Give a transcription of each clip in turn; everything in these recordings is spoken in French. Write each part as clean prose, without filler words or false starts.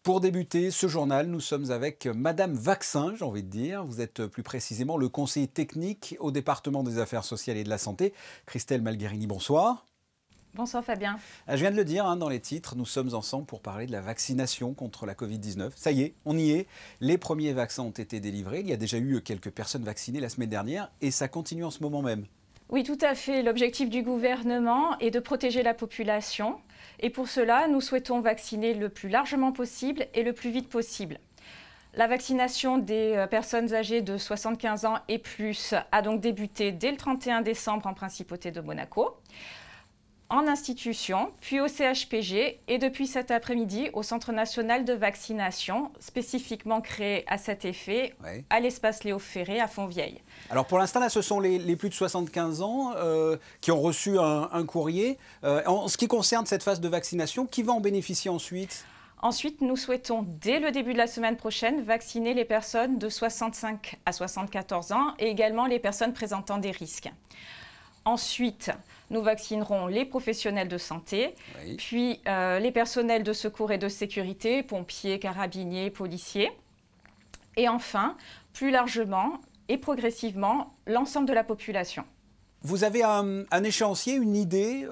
Pour débuter ce journal, nous sommes avec Madame Vaccin, j'ai envie de dire. Vous êtes plus précisément le conseiller technique au département des affaires sociales et de la santé. Christelle Malgherini, bonsoir. Bonsoir Fabien. Je viens de le dire dans les titres, nous sommes ensemble pour parler de la vaccination contre la Covid-19. Ça y est, on y est. Les premiers vaccins ont été délivrés. Il y a déjà eu quelques personnes vaccinées la semaine dernière et ça continue en ce moment même. Oui, tout à fait. L'objectif du gouvernement est de protéger la population. Et pour cela, nous souhaitons vacciner le plus largement possible et le plus vite possible. La vaccination des personnes âgées de 75 ans et plus a donc débuté dès le 31 décembre en Principauté de Monaco, en institution, puis au CHPG et depuis cet après-midi au Centre national de vaccination, spécifiquement créé à cet effet, à l'espace Léo Ferré à Fontvieille. Alors pour l'instant, là, ce sont les plus de 75 ans qui ont reçu un courrier. En ce qui concerne cette phase de vaccination, qui va en bénéficier ensuite ? Ensuite, nous souhaitons, dès le début de la semaine prochaine, vacciner les personnes de 65 à 74 ans et également les personnes présentant des risques. Ensuite, nous vaccinerons les professionnels de santé, puis les personnels de secours et de sécurité, pompiers, carabiniers, policiers. Et enfin, plus largement et progressivement, l'ensemble de la population. Vous avez un échéancier, une idée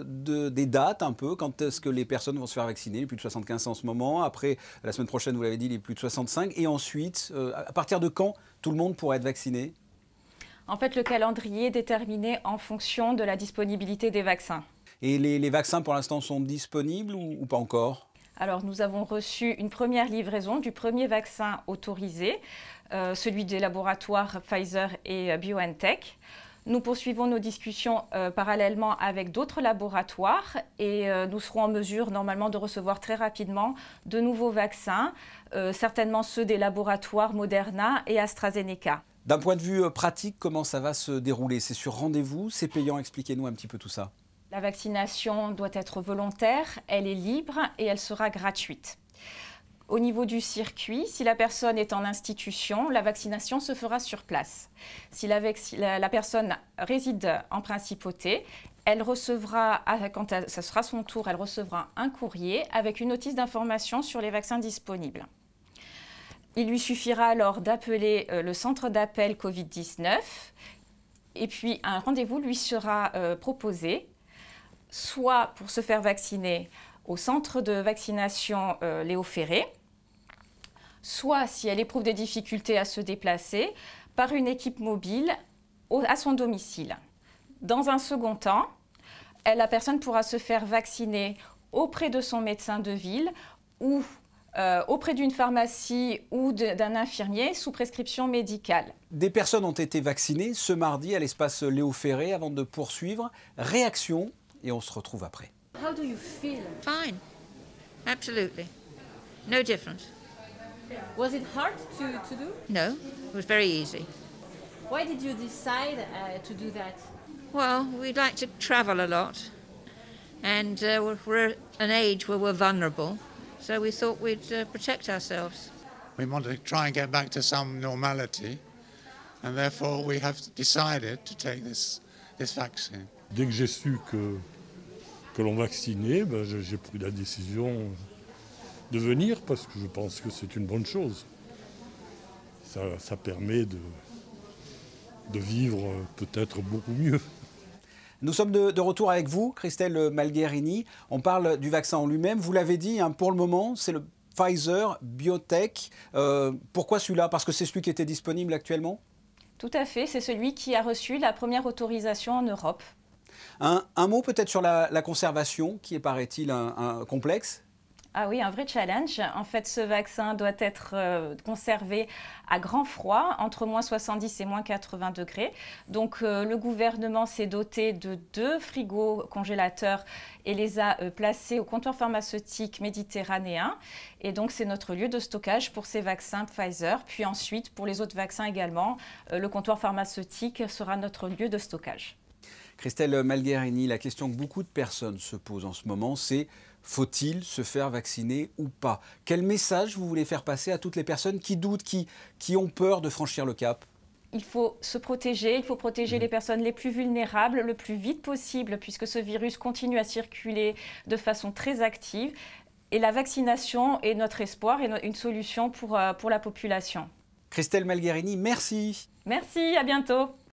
des dates un peu, quand est-ce que les personnes vont se faire vacciner, les plus de 75 en ce moment, après la semaine prochaine, vous l'avez dit, les plus de 65, et ensuite, à partir de quand tout le monde pourra être vacciné ? En fait, le calendrier est déterminé en fonction de la disponibilité des vaccins. Et les vaccins, pour l'instant, sont disponibles ou pas encore ? Alors, nous avons reçu une première livraison du premier vaccin autorisé, celui des laboratoires Pfizer et BioNTech. Nous poursuivons nos discussions parallèlement avec d'autres laboratoires et nous serons en mesure normalement de recevoir très rapidement de nouveaux vaccins, certainement ceux des laboratoires Moderna et AstraZeneca. D'un point de vue pratique, comment ça va se dérouler? C'est sur rendez-vous? C'est payant? Expliquez-nous un petit peu tout ça. La vaccination doit être volontaire, elle est libre et elle sera gratuite. Au niveau du circuit, si la personne est en institution, la vaccination se fera sur place. Si la personne réside en principauté, elle recevra, quand ça sera son tour, elle recevra un courrier avec une notice d'information sur les vaccins disponibles. Il lui suffira alors d'appeler le centre d'appel Covid-19 et puis un rendez-vous lui sera proposé, soit pour se faire vacciner au centre de vaccination Léo Ferré, soit si elle éprouve des difficultés à se déplacer, par une équipe mobile à son domicile. Dans un second temps, la personne pourra se faire vacciner auprès de son médecin de ville ou auprès d'une pharmacie ou d'un infirmier sous prescription médicale. Des personnes ont été vaccinées ce mardi à l'espace Léo Ferré avant de poursuivre. Réaction et on se retrouve après. How do you feel? Fine, absolutely. No difference. Was it hard to do? No, it was very easy. Why did you decide to do that? Well, we'd like to travel a lot, and we're at an age where we're vulnerable, so we thought we'd protect ourselves. We want to try and get back to some normality, and therefore we have decided to take this vaccine. Dès que j'ai su que l'on vaccinait, j'ai pris la décision de venir parce que je pense que c'est une bonne chose. Ça permet de vivre peut-être beaucoup mieux. Nous sommes de retour avec vous, Christelle Malgherini. On parle du vaccin en lui-même. Vous l'avez dit, pour le moment, c'est le Pfizer BioNTech. Pourquoi celui-là? Parce que c'est celui qui était disponible actuellement? Tout à fait, c'est celui qui a reçu la première autorisation en Europe. Un mot peut-être sur la conservation, qui est, paraît-il, un complexe? Ah oui, un vrai challenge. En fait, ce vaccin doit être conservé à grand froid, entre moins 70 et moins 80 degrés. Donc, le gouvernement s'est doté de 2 frigos congélateurs et les a placés au comptoir pharmaceutique méditerranéen. Et donc, c'est notre lieu de stockage pour ces vaccins Pfizer. Puis ensuite, pour les autres vaccins également, le comptoir pharmaceutique sera notre lieu de stockage. Christelle Malgherini, la question que beaucoup de personnes se posent en ce moment, c'est: faut-il se faire vacciner ou pas? Quel message vous voulez faire passer à toutes les personnes qui doutent, qui ont peur de franchir le cap? Il faut se protéger, il faut protéger les personnes les plus vulnérables le plus vite possible puisque ce virus continue à circuler de façon très active. Et la vaccination est notre espoir et une solution pour la population. Christelle Malgherini, merci. Merci, à bientôt.